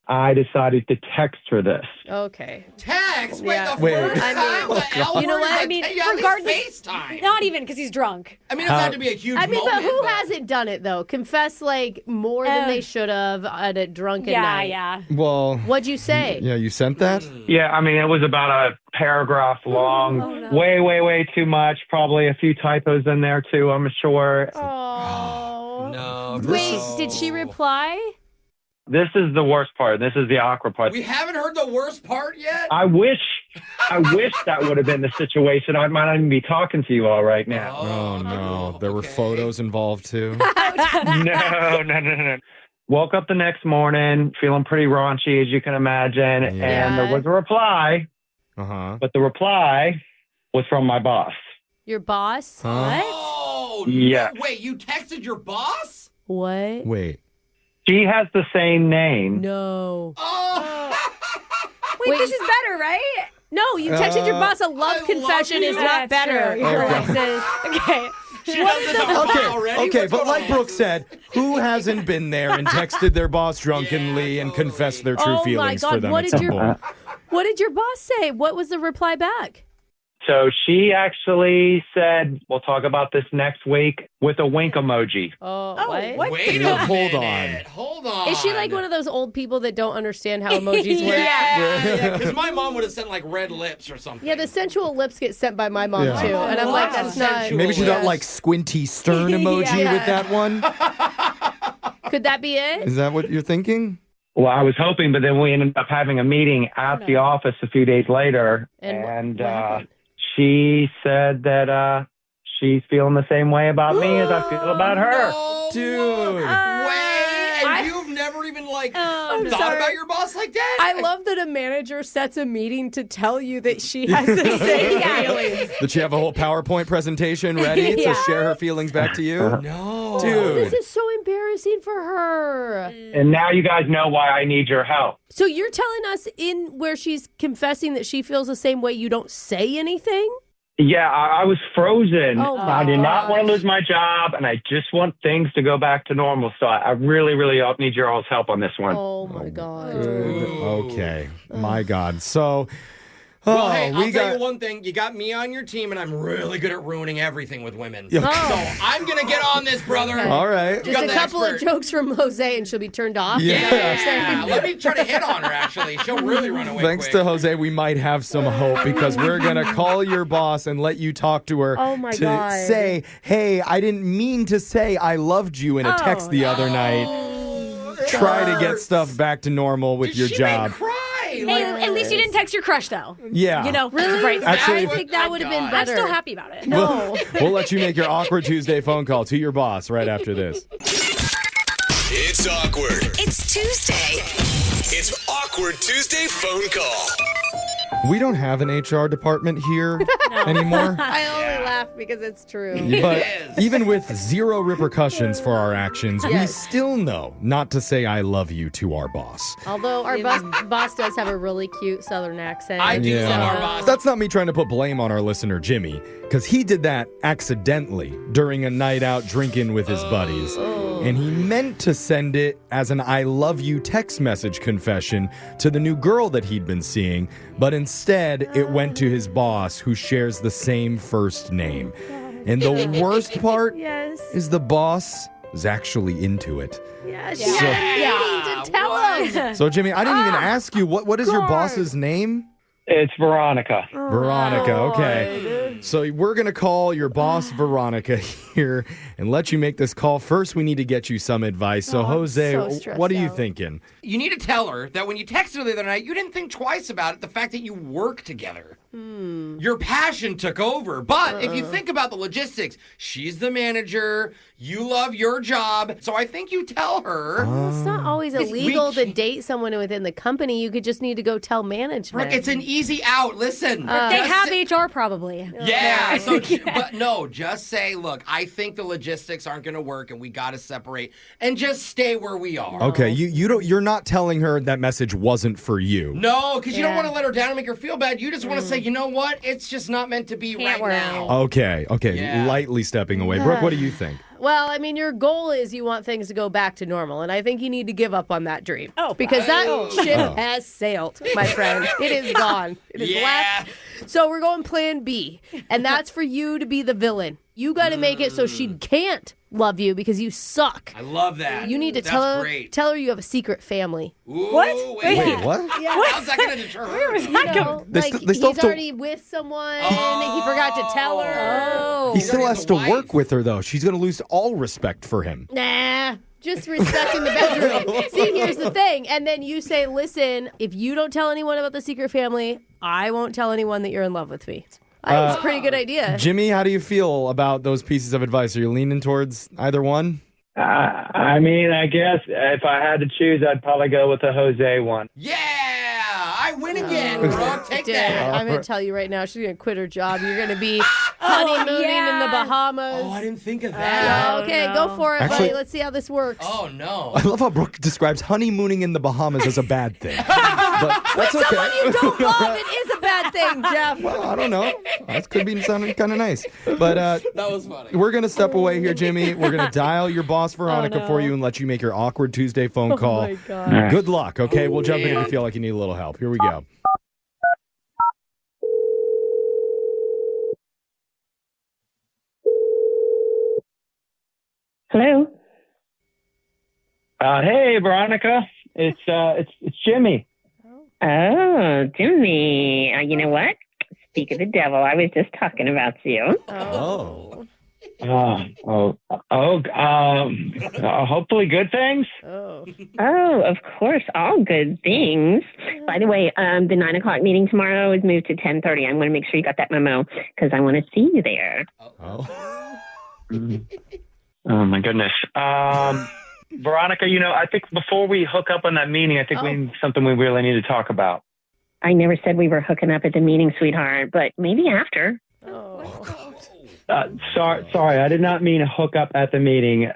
I decided to text her this. Okay. Text? Wait, Yeah. the Wait. first I time? mean, The L you know word? what? Like, I mean, hey, at least regardless- FaceTime. Not even because he's drunk. I mean, it had to be a huge I mean, moment. but who hasn't done it though? Confess like more than they should have at a drunken night. Yeah. Well, What'd you say? yeah, you sent that? Yeah, I mean, it was about a paragraph long. Way too much. Probably a few typos in there, too, I'm sure. Oh. No. Wait, did she reply? This is the worst part. This is the awkward part. We haven't heard the worst part yet? I wish that would have been the situation. I might not even be talking to you all right now. Oh, no. There were photos involved, too. No. Woke up the next morning feeling pretty raunchy, as you can imagine, and there was a reply, but the reply was from my boss. Your boss? Huh? What? Oh, Yeah. no. Wait, you texted your boss? What? Wait. She has the same name. No. Wait, this is better, right? No, you texted your boss a love confession is not better. Alexis. Okay. Okay, but like Brooke said, who hasn't been there and texted their boss drunkenly and confessed their true feelings for them at some point? What did your boss say? What was the reply back? So she actually said, we'll talk about this next week with a wink emoji. What? Wait a Hold minute. Hold on. Is she like one of those old people that don't understand how emojis work? Yeah, because my mom would have sent like red lips or something. Yeah, the sensual lips get sent by my mom too. And I'm like, that's not... Maybe she got like squinty stern emoji with that one? Could that be it? Is that what you're thinking? Well, I was hoping, but then we ended up having a meeting at the office a few days later. And she said that she's feeling the same way about me as I feel about her. Dude. And you've never even thought about your boss like that? I love that a manager sets a meeting to tell you that she has the same feelings. Did she have a whole PowerPoint presentation ready to share her feelings back to you? No. Dude. This is so embarrassing for her. And now you guys know why I need your help. So you're telling us in where she's confessing that she feels the same way, you don't say anything? Yeah, I was frozen. I did not want to lose my job, and I just want things to go back to normal. So I really, really need your all's help on this one. Oh, my God. Okay. My God. So... Well, hey, I'll tell you one thing. You got me on your team, and I'm really good at ruining everything with women. So I'm going to get on this, brother. Okay. All right. Just a couple of jokes from Jose, and she'll be turned off. Yeah. Let me try to hit on her, actually. She'll really run away Thanks to Jose, we might have some hope because we're going to call your boss and let you talk to her to say, hey, I didn't mean to say I loved you in a text the other night. Try to get stuff back to normal with your job. Hey, at least you didn't text your crush, though. Yeah. You know, really? Actually, I think that would have been better. I'm still happy about it. No. We'll let you make your awkward Tuesday phone call to your boss right after this. It's awkward. It's Tuesday. It's Awkward Tuesday phone call. We don't have an HR department here anymore. I only laugh because it's true. But even with zero repercussions for our actions, we still know not to say I love you to our boss. Although our boss does have a really cute Southern accent. I do love our boss. That's not me trying to put blame on our listener, Jimmy, because he did that accidentally during a night out drinking with his buddies. And he meant to send it as an I love you text message confession to the new girl that he'd been seeing, but instead it went to his boss who shares the same first name. And the worst part is the boss is actually into it. Yeah, she's waiting to tell him. So Jimmy, I didn't even ask you, what is your boss's name? It's Veronica. Veronica, okay. So we're going to call your boss, Veronica, here and let you make this call. First, we need to get you some advice. So, Jose, what are you thinking? You need to tell her that when you texted her the other night, you didn't think twice about it, the fact that you work together. Your passion took over. But if you think about the logistics, she's the manager, you love your job, so I think you tell her. It's not always illegal to date someone within the company. You could just need to go tell management. Brooke, it's an easy out. Listen. They have HR probably. Yeah. So, but no, just say, look, I think the logistics aren't going to work and we got to separate and just stay where we are. Okay, you're not telling her that message wasn't for you. No, because you don't want to let her down and make her feel bad. You just want to say, you know what? It's just not meant to be now. Okay, lightly stepping away. Brooke, what do you think? Well, I mean, your goal is you want things to go back to normal, and I think you need to give up on that dream. Because that ship has sailed, my friend. It is gone. It is left. So we're going plan B, and that's for you to be the villain. You got to make it so she can't love you because you suck. I love that. You need to tell her you have a secret family. Ooh, what? Wait, what? Yeah. How's that going to deter her? Where was that going? He's already with someone. He forgot to tell her. He still has to work with her, though. She's going to lose all respect for him. Nah. Just respect in the bedroom. See, here's the thing. And then you say, listen, if you don't tell anyone about the secret family, I won't tell anyone that you're in love with me. I think it's a pretty good idea. Jimmy, how do you feel about those pieces of advice? Are you leaning towards either one? I mean, I guess if I had to choose, I'd probably go with the Jose one. Yeah, I win again, bro. Take that. I'm going to tell you right now, she's going to quit her job. You're going to be Honeymooning in the Bahamas. Oh, I didn't think of that. Okay, go for it, Actually- buddy. Let's see how this works. Oh, no. I love how Brooke describes honeymooning in the Bahamas as a bad thing. But that's okay. Someone you don't love, it is a bad thing, Jeff. Well, I don't know. That could be sounding kind of nice. But That was funny. we're going to step away here, Jimmy. We're going to dial your boss, Veronica, for you and let you make your awkward Tuesday phone call. Oh, my God. Good luck, okay? We'll jump in if you feel like you need a little help. Here we go. Hello. Hey, Veronica. It's Jimmy. Oh, Jimmy. You know what? Speak of the devil, I was just talking about you. Hopefully good things. Oh, of course, all good things. By the way, the 9 o'clock meeting tomorrow is moved to 10:30. I'm going to make sure you got that memo because I want to see you there. Oh my goodness. Veronica, I think before we hook up on that meeting, I think something we really need to talk about. I never said we were hooking up at the meeting, sweetheart, but maybe after. Sorry, I did not mean to hook up at the meeting.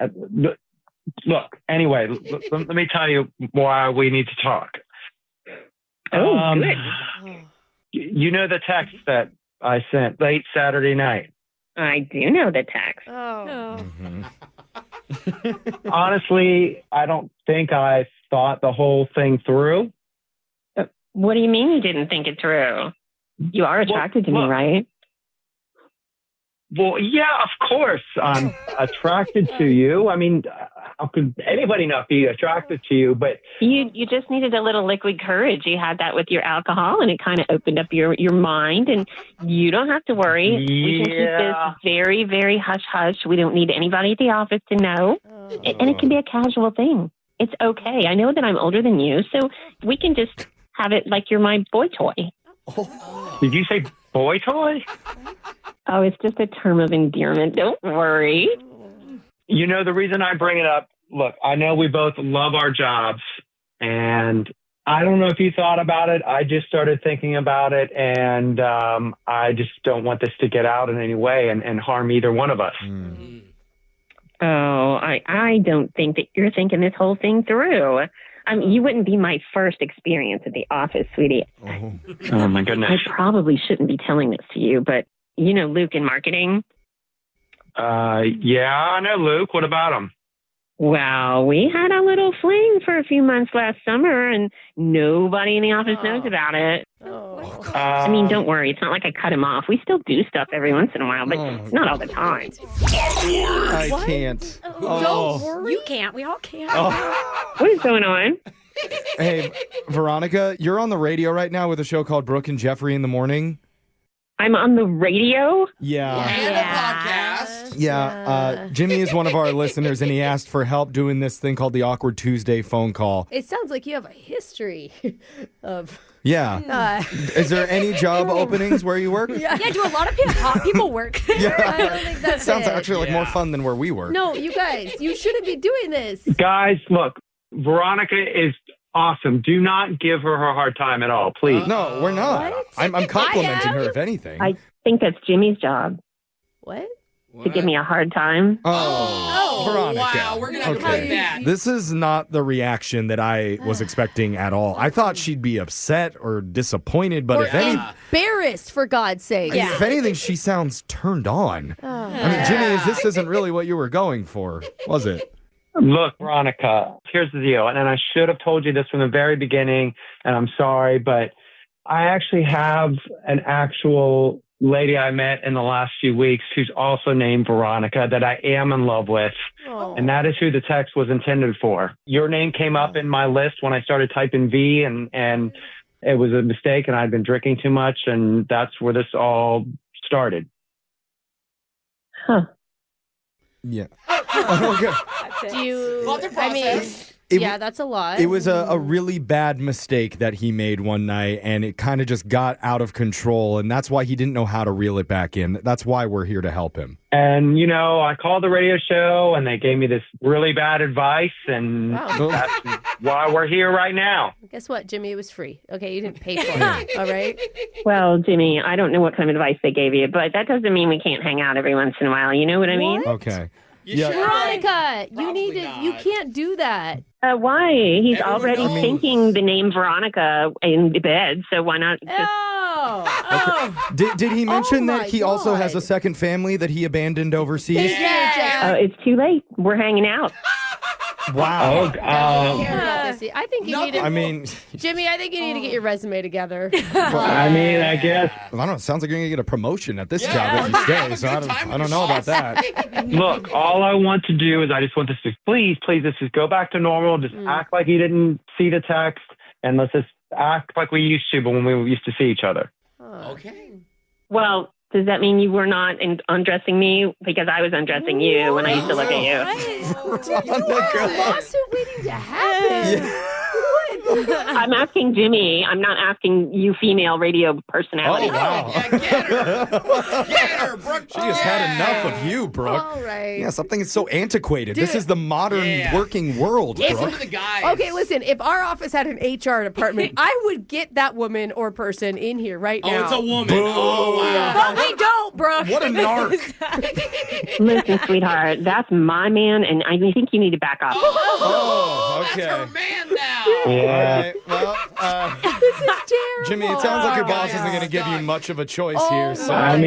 Look, anyway, let me tell you why we need to talk. Good. You know the text that I sent late Saturday night. I do know the text. Honestly, I don't think I thought the whole thing through. What do you mean you didn't think it through? You are attracted to me, right? Well, yeah, of course I'm attracted to you. I mean, how could anybody not be attracted to you? But you just needed a little liquid courage. You had that with your alcohol, and it kind of opened up your mind. And you don't have to worry. We can keep this very, very hush hush. We don't need anybody at the office to know, and it can be a casual thing. It's okay. I know that I'm older than you, so we can just have it like you're my boy toy. Did you say boy toy? Oh, it's just a term of endearment. Don't worry. The reason I bring it up, look, I know we both love our jobs, and I don't know if you thought about it. I just started thinking about it, and I just don't want this to get out in any way and harm either one of us. Oh, I don't think that you're thinking this whole thing through. I mean, you wouldn't be my first experience at the office, sweetie. Oh, my goodness. I probably shouldn't be telling this to you, but you know Luke in marketing? Yeah, I know Luke. What about him? Well, we had a little fling for a few months last summer, and nobody in the office knows about it. I mean, don't worry. It's not like I cut him off. We still do stuff every once in a while, but not all the time. I can't. Don't worry. You can't. We all can't. What is going on? Hey, Veronica, you're on the radio right now with a show called Brooke and Jeffrey in the Morning. I'm on the radio? Yeah. And a podcast. Yeah. Jimmy is one of our listeners, and he asked for help doing this thing called the Awkward Tuesday phone call. It sounds like you have a history of... Yeah. Is there any job openings where you work? Yeah, do a lot of hot people work? I don't think that's Sounds it. actually like more fun than where we work. No, you guys, you shouldn't be doing this. Guys, look, Veronica is awesome. Do not give her a hard time at all, please. No, we're not. I'm complimenting her, if anything. I think that's Jimmy's job. What? To give me a hard time. Veronica. Wow, we're going to have to put that. This is not the reaction that I was expecting at all. I thought she'd be upset or disappointed, but Or if any, embarrassed, for God's sake. if anything, she sounds turned on. I mean, Jimmy, this isn't really what you were going for, was it? Look, Veronica, here's the deal. And I should have told you this from the very beginning, and I'm sorry, but I actually have an actual lady I met in the last few weeks who's also named Veronica that I am in love with. And that is who the text was intended for. Your name came up in my list when I started typing V, and it was a mistake, and I'd been drinking too much, and that's where this all started. Huh. Yeah. Okay. Do you, Love the I mean, process. Yeah, that's a lot. It was a really bad mistake that he made one night, and it kind of just got out of control, and that's why he didn't know how to reel it back in. That's why we're here to help him. And, I called the radio show, and they gave me this really bad advice, and that's why we're here right now. Guess what, Jimmy? It was free. Okay, you didn't pay for it. All right? Well, Jimmy, I don't know what kind of advice they gave you, but that doesn't mean we can't hang out every once in a while. You know what I mean? Okay. Veronica, you can't do that. Why? He's already thinking the name Veronica in bed, so why not just... Did he mention that he also has a second family that he abandoned overseas? It's too late. We're hanging out. Wow. I think you need to... Jimmy, I think you need to get your resume together. I guess. I don't know. It sounds like you're going to get a promotion at this job if you stay, so I don't know about that. Look, all I want to do is I just want this to please just go back to normal. Just act like you didn't see the text, and let's just act like we used to, but when we used to see each other. Okay. Well, does that mean you were not undressing me? Because I was undressing you when I used to look at you. Lawsuit waiting to happen. I'm asking Jimmy. I'm not asking you, female radio personality. Oh, wow. Yeah, get her, Brooke. She has had enough of you, Brooke. All right. Yeah, something is so antiquated. This is the modern working world, Brooke. The guys. Okay, listen, if our office had an HR department, I would get that woman or person in here right now. Oh, it's a woman. Oh, wow. But we don't, Brooke. What a narc. Listen, sweetheart, that's my man, and I think you need to back off. Oh, okay. That's her man now. Yeah. All right, well, This is terrible. Jimmy, it sounds like your boss isn't going to give you much of a choice here. So I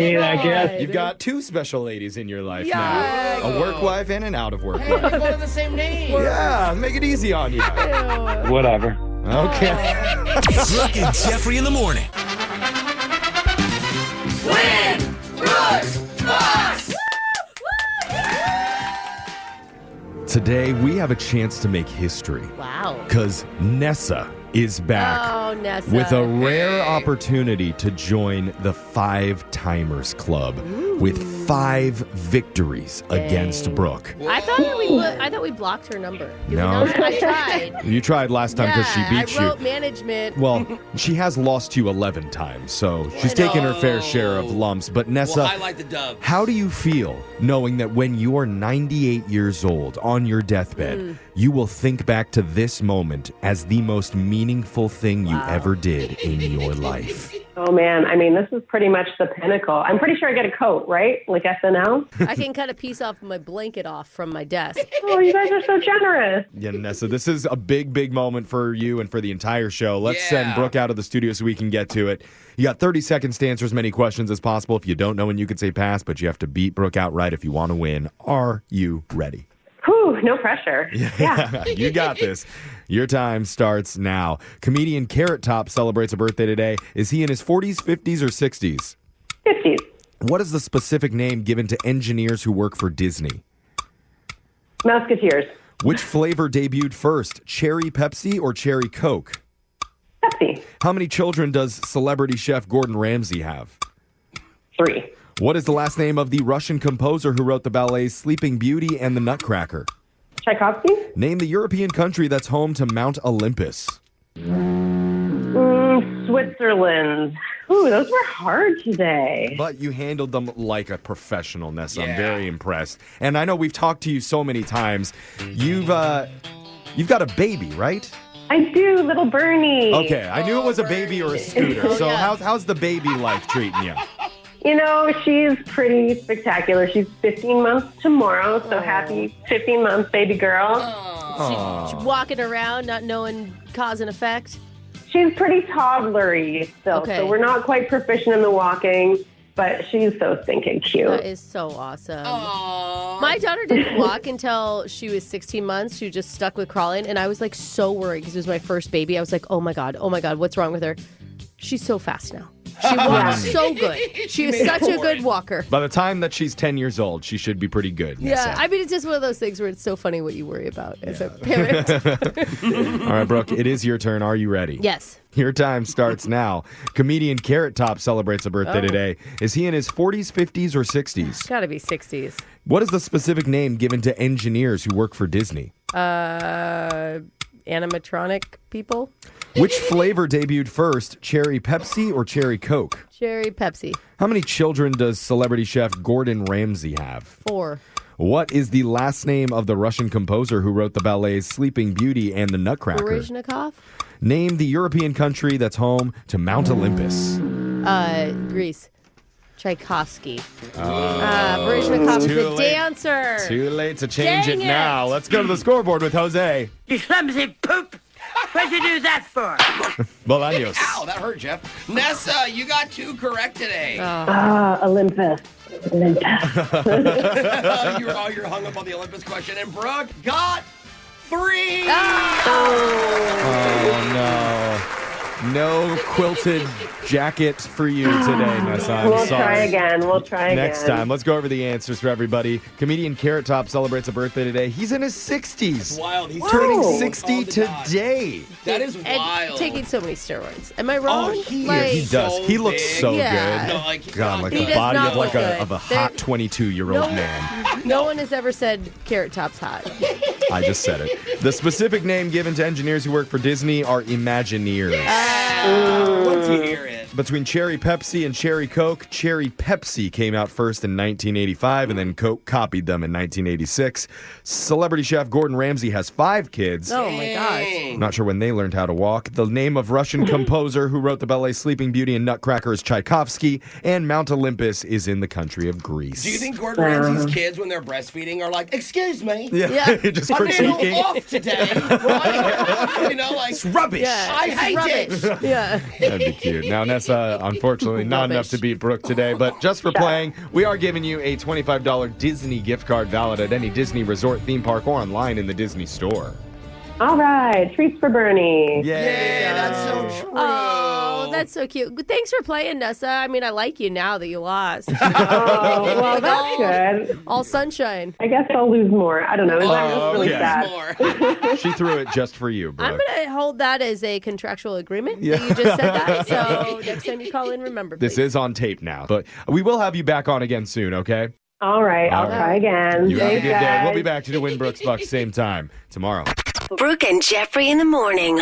guess. you've got two special ladies in your life Yeah. now. A work wife and an out-of-work Hey, wife. we're both the same name. Yeah, make it easy on you. Whatever. Okay. Brooke and Jeffrey in the morning. Win! Brooks! Boss! Today, we have a chance to make history. Wow. Because Nessa is back. Oh, Nessa. With a rare opportunity to join the 5-Timers Club with 5 victories against Brooke. I thought we blocked her number. Did we No. not? I tried. You tried last time because she beat I you. wrote management. Well, she has lost you 11 times, so she's taken her fair share of lumps. But Nessa, We'll highlight the dub. how do you feel knowing that when you are 98 years old on your deathbed, you will think back to this moment as the most meaningful thing you ever did in your life? Oh, man. I mean, this is pretty much the pinnacle. I'm pretty sure I get a coat, right? Like SNL? I can cut a piece off my blanket off from my desk. Oh, you guys are so generous. Yeah, Nessa, this is a big, big moment for you and for the entire show. Let's send Brooke out of the studio so we can get to it. You got 30 seconds to answer as many questions as possible. If you don't know when you can say pass, but you have to beat Brooke outright if you want to win. Are you ready? Whew, no pressure. Yeah. You got this. Your time starts now. Comedian Carrot Top celebrates a birthday today. Is he in his 40s, 50s, or 60s? 50s. What is the specific name given to engineers who work for Disney? Musketeers. Which flavor debuted first, Cherry Pepsi or Cherry Coke? Pepsi. How many children does celebrity chef Gordon Ramsay have? 3. What is the last name of the Russian composer who wrote the ballets Sleeping Beauty and The Nutcracker? Tchaikovsky. Name the European country that's home to Mount Olympus. Switzerland. Ooh, those were hard today. But you handled them like a professional, Nessa. I'm very impressed. And I know we've talked to you so many times. You've got a baby, right? I do, little Bernie. Okay, I knew it was a baby or a scooter. So how's the baby life treating you? You know, she's pretty spectacular. She's 15 months tomorrow, so happy 15 months, baby girl. She's walking around, not knowing cause and effect. She's pretty toddlery still, so we're not quite proficient in the walking, but she's so stinking cute. That is so awesome. My daughter didn't walk until she was 16 months. She was just stuck with crawling, and I was like so worried because it was my first baby. I was like, oh my God, what's wrong with her? She's so fast now. She walks so good. She was such a good walker. By the time that she's 10 years old, she should be pretty good. Yeah, I mean, it's just one of those things where it's so funny what you worry about as a parent. All right, Brooke, it is your turn. Are you ready? Yes. Your time starts now. Comedian Carrot Top celebrates a birthday today. Is he in his 40s, 50s, or 60s? Gotta be 60s. What is the specific name given to engineers who work for Disney? Animatronic people. Which flavor debuted first, Cherry Pepsi or Cherry Coke? Cherry Pepsi. How many children does celebrity chef Gordon Ramsay have? 4. What is the last name of the Russian composer who wrote the ballets Sleeping Beauty and the Nutcracker? Baryshnikov. Name the European country that's home to Mount Olympus. Greece. Tchaikovsky. Baryshnikov is the dancer. Too late to change Dang it it. now. Let's go to the scoreboard with Jose. You clumsy poop! What'd you do that for? Bolaños. Ow, that hurt, Jeff. Nessa, you got 2 correct today. Olympus. You're hung up on the Olympus question. And Brooke got 3. Oh, no. No quilted jacket for you today, Nessa. I'm We'll sorry. try again. Next time. Let's go over the answers for everybody. Comedian Carrot Top celebrates a birthday today. He's in his 60s. Wild. He's turning Whoa. 60 today. That is And wild. taking so many steroids. Am I wrong? he He does. so He looks big. so Yeah. good. No, like, God, like He the does body not of like look a good. of a hot 22-year-old No. man. No one has ever said Carrot Top's hot. I just said it. The specific name given to engineers who work for Disney are Imagineers. Once you hear it. Between Cherry Pepsi and Cherry Coke, Cherry Pepsi came out first in 1985, and then Coke copied them in 1986. Celebrity chef Gordon Ramsay has 5 kids. Oh my gosh. Not sure when they learned how to walk. The name of Russian composer who wrote the ballet Sleeping Beauty and Nutcracker is Tchaikovsky, and Mount Olympus is in the country of Greece. Do you think Gordon Ramsay's kids, when they're breastfeeding, are like, excuse me? Yeah, just I'm a little critiquing. off today, right? You know, like, It's rubbish. Yeah, I it's hate rubbish. it. Yeah. That'd be cute. Now, Nessa, unfortunately, not enough to beat Brooke today, but just for playing, we are giving you a $25 Disney gift card valid at any Disney resort, theme park, or online in the Disney store. All right. Treats for Bernie. Yeah, that's so true. Oh, that's so cute. Thanks for playing, Nessa. I mean, I like you now that you lost. Oh, well, that's good. All sunshine. I guess I'll lose more. I don't know. That's really sad. She threw it just for you, Brooke. I'm going to hold that as a contractual agreement Yeah. that you just said that. So next time you call in, remember. This is on tape now, but we will have you back on again soon, okay? All right. I'll try again. You have a Thanks, good day. guys. We'll be back to win Brooks Bucks same time tomorrow. Brooke and Jeffrey in the morning.